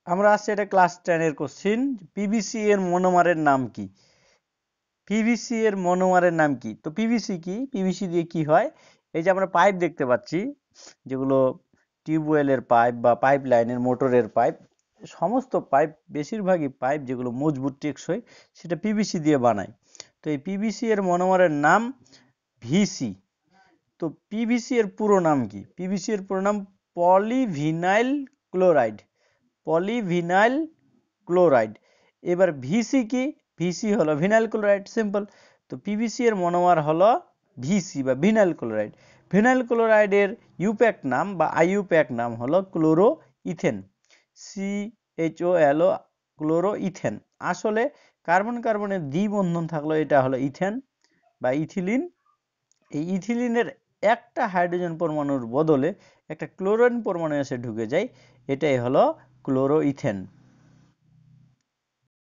আমরা আসছি এটা ক্লাস 10 এর কোশ্চিন। পিভিসি এর মনোমারের নাম কি? পিভিসি এর মনোমারের নাম কি? তো পিভিসি কি? পিভিসি দিয়ে কি হয়? এই যে আমরা পাইপ দেখতে পাচ্ছি, যেগুলো টিউবওয়েলের পাইপ বা পাইপ লাইনের মোটরের পাইপ, সমস্ত পাইপ, বেশিরভাগই পাইপ যেগুলো মজবুত টেকসই, সেটা পিভিসি দিয়ে বানায়। তো এই পিভিসি এর মনোমারের নাম ভিসি। তো পিভিসি এর পুরো নাম কি? পিভিসি এর পুরো নাম পলিভিনাইল ক্লোরাইড। Polyvinyl chloride. এবার ভিসি কি? ভিসি হলো ভিনাইল ক্লোরাইড, সিম্পল। তো পিভিসি এর মনোমার হলো ভিসি বা ভিনাইল ক্লোরাইড। ভিনাইল ক্লোরাইডের ইউপ্যাক নাম বা আইইউপ্যাক নাম হলো chloro ethane, CHOLO, chloro ethane. আসলে কার্বন কার্বনের দ্বিবন্ধন থাকলো, এটা হলো ইথেন বা ইথিলিন। এই ইথিলিনের একটা হাইড্রোজেন পরমাণুর বদলে একটা ক্লোরিন পরমাণু এসে ঢুকে যায়, এটাই হলো ক্লোরো ইথেন।